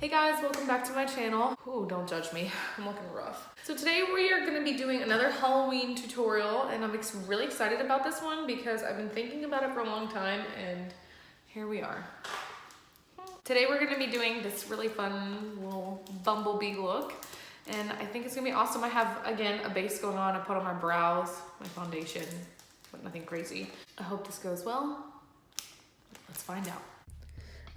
Hey guys, welcome back to my channel. Ooh, don't judge me, I'm looking rough. So today we are gonna be doing another Halloween tutorial and I'm really excited about this one because I've been thinking about it for a long time and here we are. Today we're gonna be doing this really fun little bumblebee look and I think it's gonna be awesome. I have, again, a base going on. I put on my brows, my foundation, but nothing crazy. I hope this goes well. Let's find out.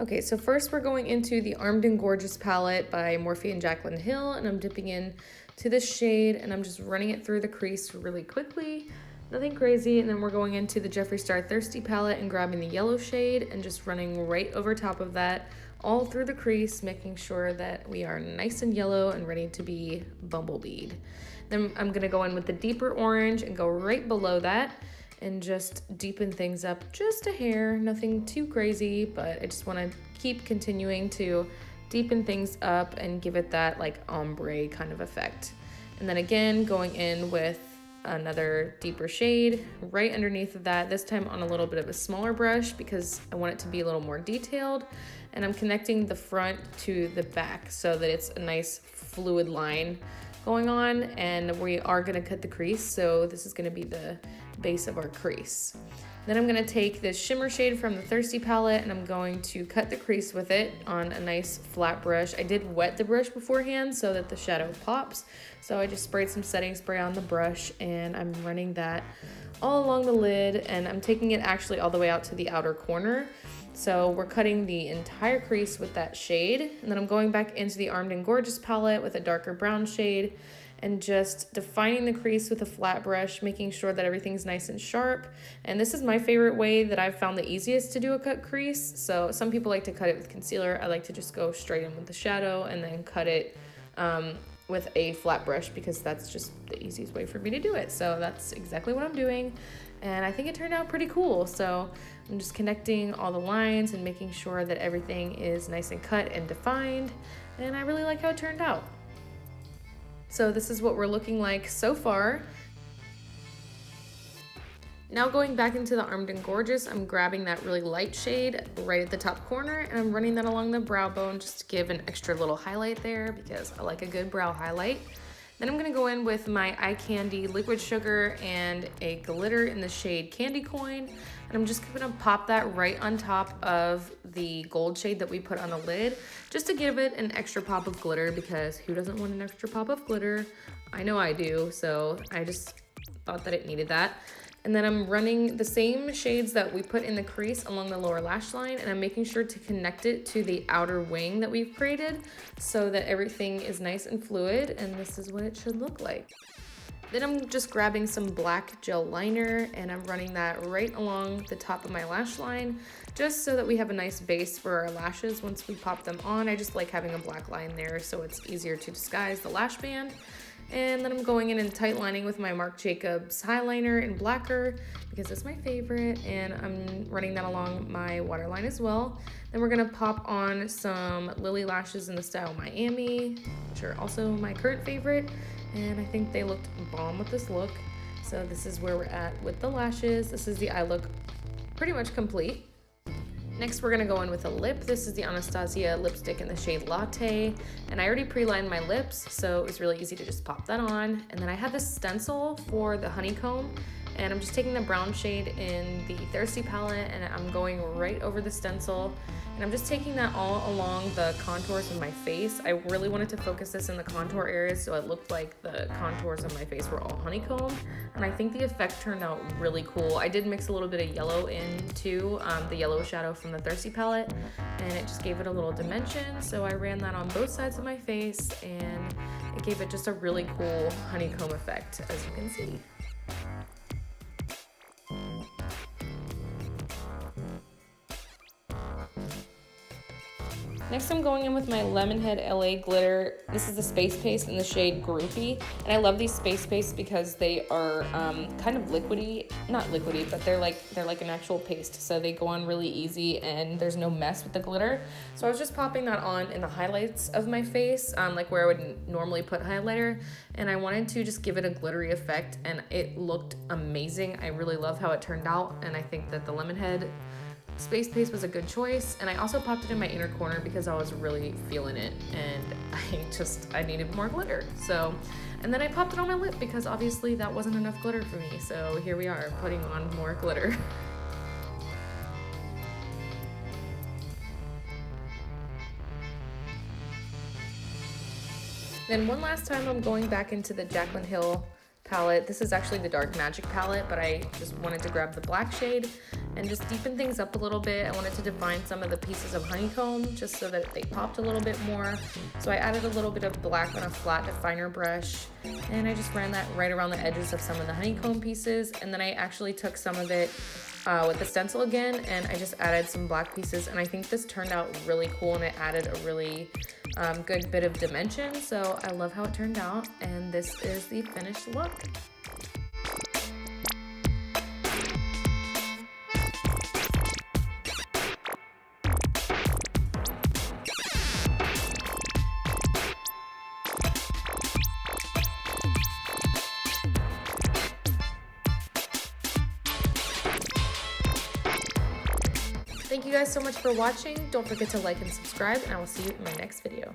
Okay, so first we're going into the Armed and Gorgeous palette by Morphe and Jaclyn Hill, and I'm dipping in to this shade, and I'm just running it through the crease really quickly. Nothing crazy, and then we're going into the Jeffree Star Thirsty palette and grabbing the yellow shade and just running right over top of that, all through the crease, making sure that we are nice and yellow and ready to be bumblebeed. Then I'm gonna go in with the deeper orange and go right below that, and just deepen things up just a hair, nothing too crazy, but I just wanna keep continuing to deepen things up and give it that like ombre kind of effect. And then again, going in with another deeper shade right underneath of that, this time on a little bit of a smaller brush because I want it to be a little more detailed. And I'm connecting the front to the back so that it's a nice fluid line going on, and we are gonna cut the crease, so this is gonna be the base of our crease. Then I'm gonna take this shimmer shade from the Thirsty palette and I'm going to cut the crease with it on a nice flat brush. I did wet the brush beforehand so that the shadow pops, so I just sprayed some setting spray on the brush and I'm running that all along the lid, and I'm taking it actually all the way out to the outer corner. So we're cutting the entire crease with that shade, and then I'm going back into the Armed and Gorgeous palette with a darker brown shade and just defining the crease with a flat brush, making sure that everything's nice and sharp. And this is my favorite way that I've found the easiest to do a cut crease. So some people like to cut it with concealer. I like to just go straight in with the shadow and then cut it with a flat brush because that's just the easiest way for me to do it. So that's exactly what I'm doing. And I think it turned out pretty cool. So I'm just connecting all the lines and making sure that everything is nice and cut and defined. And I really like how it turned out. So this is what we're looking like so far. Now going back into the Armed and Gorgeous, I'm grabbing that really light shade right at the top corner and I'm running that along the brow bone just to give an extra little highlight there because I like a good brow highlight. Then I'm gonna go in with my Eye Candy Liquid Sugar and a glitter in the shade Candy Coin. And I'm just gonna pop that right on top of the gold shade that we put on the lid, just to give it an extra pop of glitter because who doesn't want an extra pop of glitter? I know I do, so I just thought that it needed that. And then I'm running the same shades that we put in the crease along the lower lash line, and I'm making sure to connect it to the outer wing that we've created so that everything is nice and fluid, and this is what it should look like. Then I'm just grabbing some black gel liner and I'm running that right along the top of my lash line just so that we have a nice base for our lashes once we pop them on. I just like having a black line there so it's easier to disguise the lash band. And then I'm going in and tight lining with my Marc Jacobs highliner in Blacker because it's my favorite, and I'm running that along my waterline as well. Then we're gonna pop on some Lily lashes in the style Miami, which are also my current favorite, and I think they looked bomb with this look. So this is where we're at with the lashes. This is the eye look pretty much complete. Next, we're gonna go in with a lip. This is the Anastasia lipstick in the shade Latte. And I already pre-lined my lips, so it was really easy to just pop that on. And then I have this stencil for the Honeycomb, and I'm just taking the brown shade in the Thirsty palette, and I'm going right over the stencil. And I'm just taking that all along the contours of my face. I really wanted to focus this in the contour areas so it looked like the contours of my face were all honeycomb. And I think the effect turned out really cool. I did mix a little bit of yellow into the yellow shadow from the Thirsty palette, and it just gave it a little dimension. So I ran that on both sides of my face, and it gave it just a really cool honeycomb effect, as you can see. Next, I'm going in with my Lemonhead LA glitter. This is the Space Paste in the shade Groupie. And I love these Space Pastes because they are kind of liquidy, not liquidy, but they're like an actual paste. So they go on really easy and there's no mess with the glitter. So I was just popping that on in the highlights of my face, like where I would normally put highlighter. And I wanted to just give it a glittery effect, and it looked amazing. I really love how it turned out, and I think that the Lemonhead Space Paste was a good choice, and I also popped it in my inner corner because I was really feeling it, and I needed more glitter. So, and then I popped it on my lip because obviously that wasn't enough glitter for me. So here we are, putting on more glitter. Then one last time I'm going back into the Jaclyn Hill palette. This is actually the Dark Magic palette, but I just wanted to grab the black shade and just deepen things up a little bit. I wanted to define some of the pieces of Honeycomb just so that they popped a little bit more. So I added a little bit of black on a flat definer brush, and I just ran that right around the edges of some of the Honeycomb pieces. And then I actually took some of it with the stencil again, and I just added some black pieces, and I think this turned out really cool, and it added a really good bit of dimension. So I love how it turned out, and this is the finished look. Thank you guys so much for watching. Don't forget to like and subscribe, and I will see you in my next video.